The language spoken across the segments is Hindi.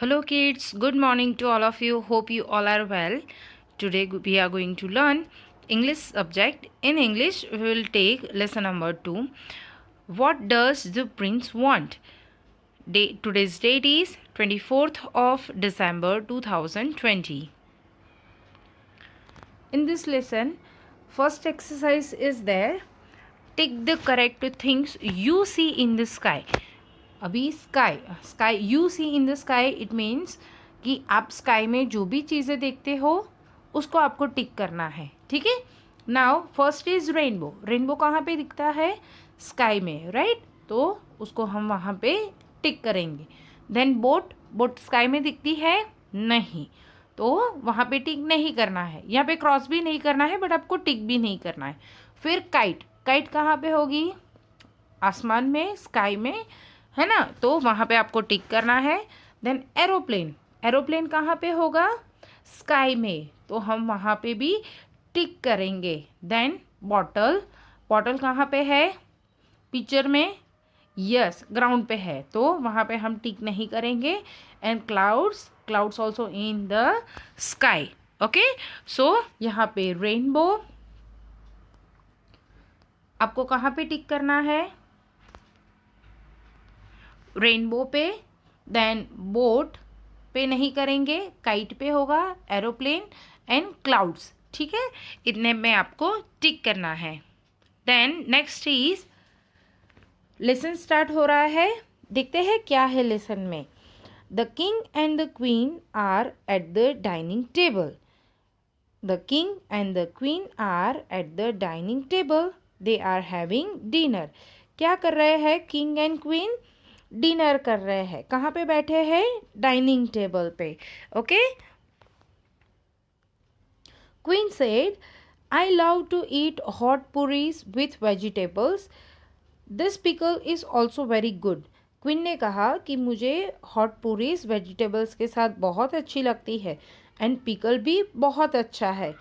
Hello kids, good morning to all of you. Hope you all are well. Today we are going to learn English subject. In English we will take lesson number 2. What does the prince want? Today's date is 24th of December 2020. In this lesson, first exercise is there. Tick the correct things you see in the sky. अभी sky you see in the sky it means कि आप स्काई में जो भी चीज़ें देखते हो उसको आपको टिक करना है. ठीक है. Now first is rainbow. Rainbow कहाँ पे दिखता है? स्काई में, राइट. तो उसको हम वहाँ पे टिक करेंगे. देन बोट स्काई में दिखती है? नहीं, तो वहाँ पे टिक नहीं करना है. यहाँ पे क्रॉस भी नहीं करना है, बट आपको टिक भी नहीं करना है. फिर काइट कहाँ पे होगी? आसमान में, स्काई में, है ना. तो वहाँ पे आपको टिक करना है. देन एरोप्लेन कहाँ पे होगा? स्काई में, तो हम वहाँ पे भी टिक करेंगे. देन बॉटल कहाँ पे है? पिक्चर में, यस, ग्राउंड पे है, तो वहाँ पे हम टिक नहीं करेंगे. And clouds also in the sky. Okay, so यहाँ पे रेनबो आपको कहाँ पे टिक करना है? रेनबो पे. देन बोट पे नहीं करेंगे, काइट पे होगा, एरोप्लेन एंड क्लाउड्स. ठीक है, इतने में आपको टिक करना है. Then next is lesson start हो रहा है. देखते हैं क्या है लेसन में. The king and the queen are at the dining table. The king and the queen are at the dining table. They are having dinner. क्या कर रहे हैं किंग एंड क्वीन? डिनर कर रहे हैं. कहाँ पे बैठे हैं? डाइनिंग टेबल पे. Okay. Queen said, I love to eat hot puris with vegetables. This pickle is also very good. Queen ने कहा कि मुझे हॉट पूरीज वेजिटेबल्स के साथ बहुत अच्छी लगती है, एंड पिकल भी बहुत अच्छा है.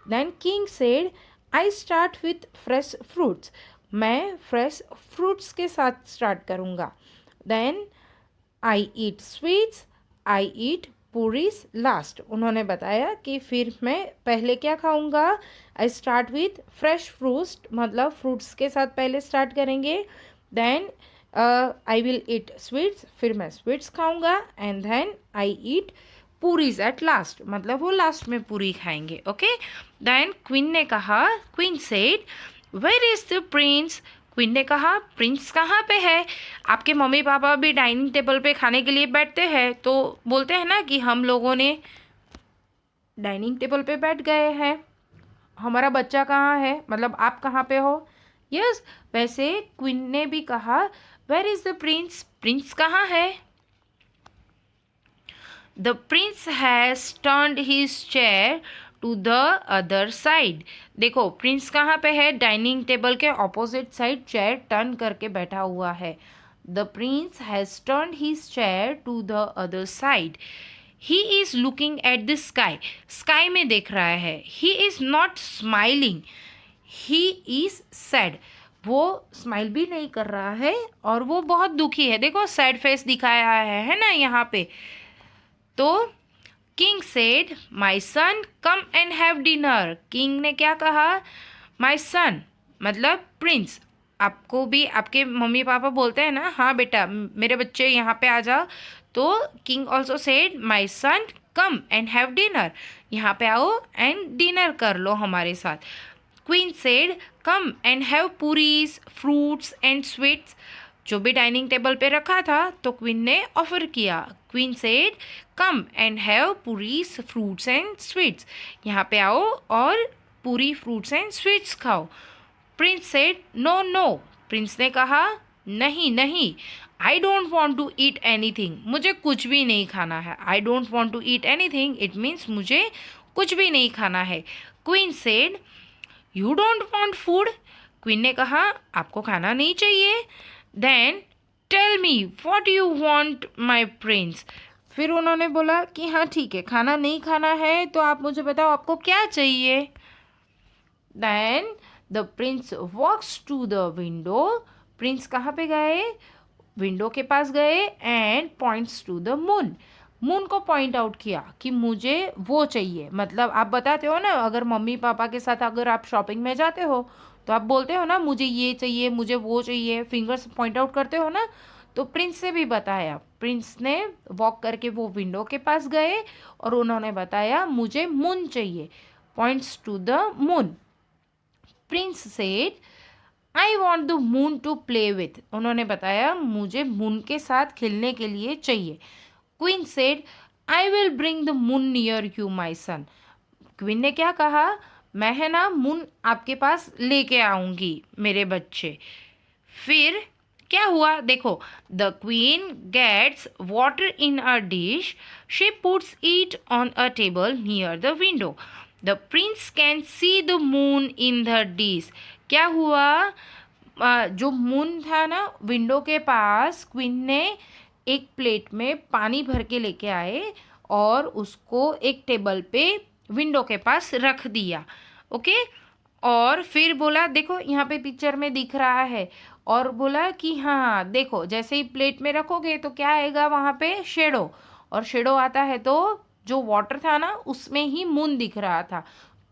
Then king said, I start with fresh fruits. मैं फ्रेश फ्रूट्स के साथ स्टार्ट करूँगा. Then I eat sweets, I eat puris last. उन्होंने बताया कि फिर मैं पहले क्या खाऊंगा? I start with fresh fruits, मतलब फ्रूट्स के साथ पहले स्टार्ट करेंगे. Then I will eat sweets, फिर मैं स्वीट्स खाऊंगा. And then I eat puris at last, मतलब वो लास्ट में पूरी खाएंगे. Okay. Then queen said, where is the prince. Queen ने कहा, प्रिंस कहाँ पे है? आपके मम्मी पापा भी डाइनिंग टेबल पे खाने के लिए बैठते हैं, तो बोलते हैं ना कि हम लोगों ने डाइनिंग टेबल पे बैठ गए हैं, हमारा बच्चा कहाँ है, मतलब आप कहाँ पे हो. यस, वैसे क्वीन ने भी कहा, where is the prince. Prince कहाँ है? The prince has turned his chair to the other side. देखो, प्रिंस कहाँ पे है? डाइनिंग टेबल के ऑपोजिट साइड चेयर टर्न करके बैठा हुआ है. The prince has turned his chair to the other side. He is looking at the sky. Sky में देख रहा है. He is not smiling, he is sad. वो स्माइल भी नहीं कर रहा है और वो बहुत दुखी है. देखो, सैड फेस दिखाया है ना यहाँ पे. तो king said, my son come and have dinner. King ने क्या कहा? माई सन मतलब प्रिंस. आपको भी आपके मम्मी पापा बोलते हैं ना, हाँ बेटा मेरे बच्चे यहाँ पे आ जाओ. तो king also said, my son come and have dinner. यहाँ पे आओ एंड डिनर कर लो हमारे साथ. Queen said, come and have puris, fruits and sweets. जो भी डाइनिंग टेबल पे रखा था, तो क्वीन ने ऑफर किया. Queen said, come and have puris, fruits and sweets. यहाँ पे आओ और पूरी, फ्रूट्स एंड स्वीट्स खाओ. Prince said, no. प्रिंस ने कहा, नहीं, I don't want to eat anything. मुझे कुछ भी नहीं खाना है. I don't want to eat anything, it means मुझे कुछ भी नहीं खाना है. Queen said, you don't want food. Queen ने कहा, आपको खाना नहीं चाहिए. Then tell me what you want my Prince. फिर उन्होंने बोला कि हाँ ठीक है, खाना नहीं खाना है, तो आप मुझे बताओ आपको क्या चाहिए. Then the prince walks to the window. Prince कहाँ पे गए? विंडो के पास गए. And points to the moon. Moon को पॉइंट आउट किया कि मुझे वो चाहिए। मतलब आप बताते हो ना, अगर मम्मी पापा के साथ अगर आप शॉपिंग में जाते हो तो आप बोलते हो ना मुझे ये चाहिए, मुझे वो चाहिए, फिंगर्स पॉइंट आउट करते हो ना। तो प्रिंस से भी बताया, प्रिंस ने वॉक करके वो विंडो के पास गए और उन्होंने बताया मुझे मून चाहिए, points to the moon. Prince said I want the moon to play with, उन्होंने बताया मुझे मून के साथ खेलने के लिए चाहिए। Queen said I will bring the moon near you my son, queen ने क्या कहा, मैं है ना मून आपके पास लेके आऊंगी मेरे बच्चे। फिर क्या हुआ देखो, the queen gets water in a dish, she puts it on a table near the window, the prince can see the moon in the dish. क्या हुआ, जो मून था ना विंडो के पास, क्वीन ने एक प्लेट में पानी भर के लेके आए और उसको एक टेबल पे विंडो के पास रख दिया। ओके, और फिर बोला देखो यहाँ पे पिक्चर में दिख रहा है, और बोला कि हाँ देखो जैसे ही प्लेट में रखोगे तो क्या आएगा वहाँ पे, शेडो, और शेडो आता है तो जो वाटर था ना उसमें ही मून दिख रहा था।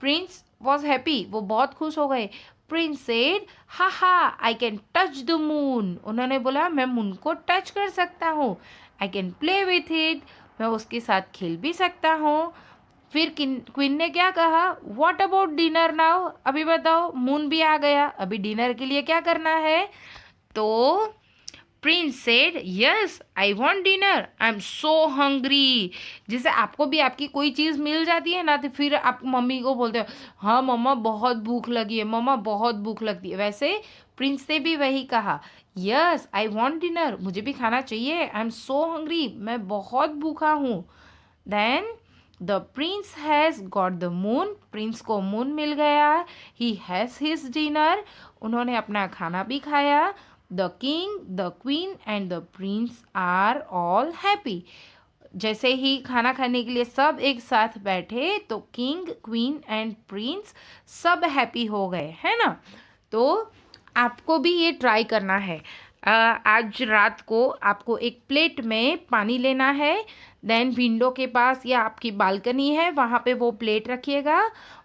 प्रिंस वॉज हैप्पी, वो बहुत खुश हो गए। प्रिंस सेड हा हा I can touch the moon, उन्होंने बोला मैं मून को टच कर सकता हूँ, I can play with it, मैं उसके साथ खेल भी सकता हूँ। फिर क्वीन ने क्या कहा, व्हाट अबाउट डिनर नाउ, अभी बताओ मून भी आ गया, अभी डिनर के लिए क्या करना है। तो Prince said yes I want dinner, I am so hungry. जैसे आपको भी आपकी कोई चीज़ मिल जाती है ना तो फिर आप मम्मी को बोलते हो हाँ मम्मा बहुत भूख लगी है, मम्मा बहुत भूख लगती है, वैसे प्रिंस ने भी वही कहा, यस आई वॉन्ट डिनर, मुझे भी खाना चाहिए, आई एम सो हंग्री, मैं बहुत भूखा हूँ। Then the prince has got the moon, prince को मून मिल गया, ही हैज़ हिज डिनर, उन्होंने अपना खाना भी खाया। The king, the queen and the prince are all happy. जैसे ही खाना खाने के लिए सब एक साथ बैठे तो किंग, क्वीन एंड प्रिंस सब हैप्पी हो गए, है ना। तो आपको भी ये ट्राई करना है। आज रात को आपको एक प्लेट में पानी लेना है, देन विंडो के पास या आपकी बालकनी है वहाँ पे वो प्लेट रखिएगा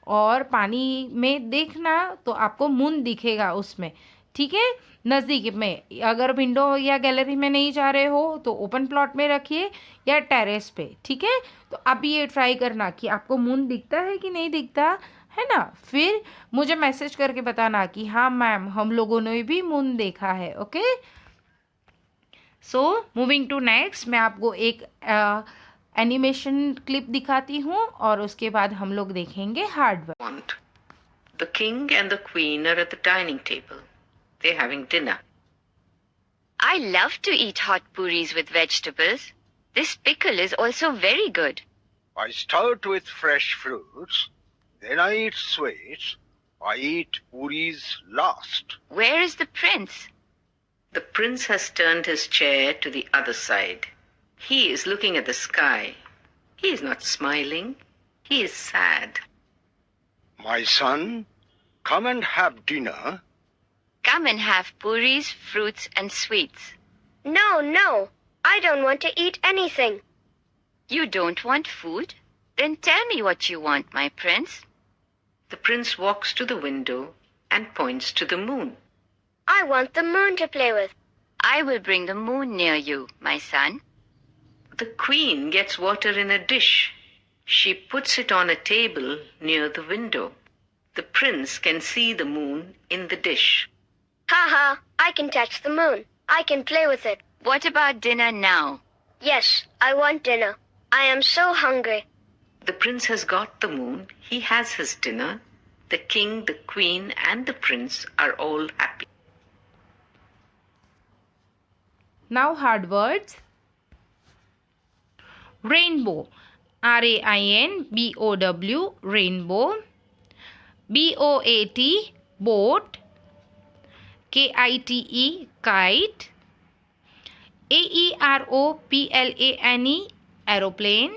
और पानी में देखना तो आपको मून दिखेगा उसमें, ठीक है। नज़दीक में, अगर विंडो या गैलरी में नहीं जा रहे हो तो ओपन प्लॉट में रखिए या टेरेस पे, ठीक है। तो आप ये ट्राई करना कि आपको मून दिखता है कि नहीं दिखता, है ना। फिर मुझे मैसेज करके बताना कि हाँ मैम हम लोगों ने भी मून देखा है। Okay, so moving to next, मैं आपको एक एनिमेशन क्लिप दिखाती हूँ और उसके बाद हम लोग देखेंगे hard work. The king and the queen are at the dining table. They're having dinner. I love to eat hot puris with vegetables. This pickle is also very good. I start with fresh fruits, then I eat sweets. I eat puris last. Where is the prince? The prince has turned his chair to the other side. He is looking at the sky. He is not smiling. He is sad. My son, come and have dinner. Come and have puris, fruits and sweets. No, no. I don't want to eat anything. You don't want food? Then tell me what you want, my prince. The prince walks to the window and points to the moon. I want the moon to play with. I will bring the moon near you, my son. The queen gets water in a dish. She puts it on a table near the window. The prince can see the moon in the dish. Ha ha, I can touch the moon. I can play with it. What about dinner now? Yes, I want dinner. I am so hungry. The prince has got the moon. He has his dinner. The king, the queen, and the prince are all happy. Now hard words. Rainbow, RAINBOW, rainbow. BOAT, boat. KITE, kite. AEROPLANE, aeroplane.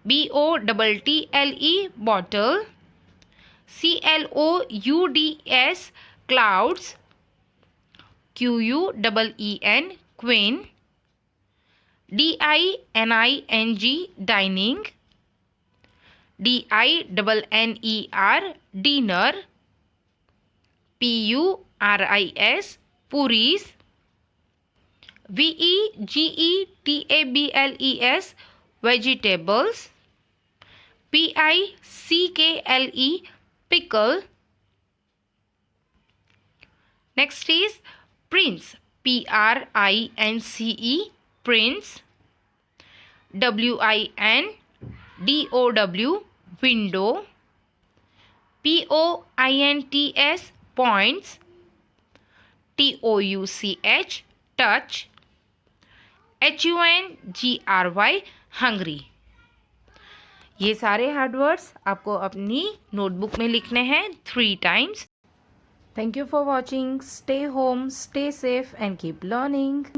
BOTTLE, bottle. CLOUDS, clouds. QUEEN, queen. DINING dining, DINNER dinner, PURIS puris, VEGETABLES vegetables, PICKLE pickle. Next is prince, PRINCE prince, WINDOW window, POINTS points, TOUCH touch, HUNGRY hungry. ये सारे हार्ड वर्ड्स आपको अपनी नोटबुक में लिखने हैं 3 times. Thank you for watching. Stay home, stay safe and keep learning.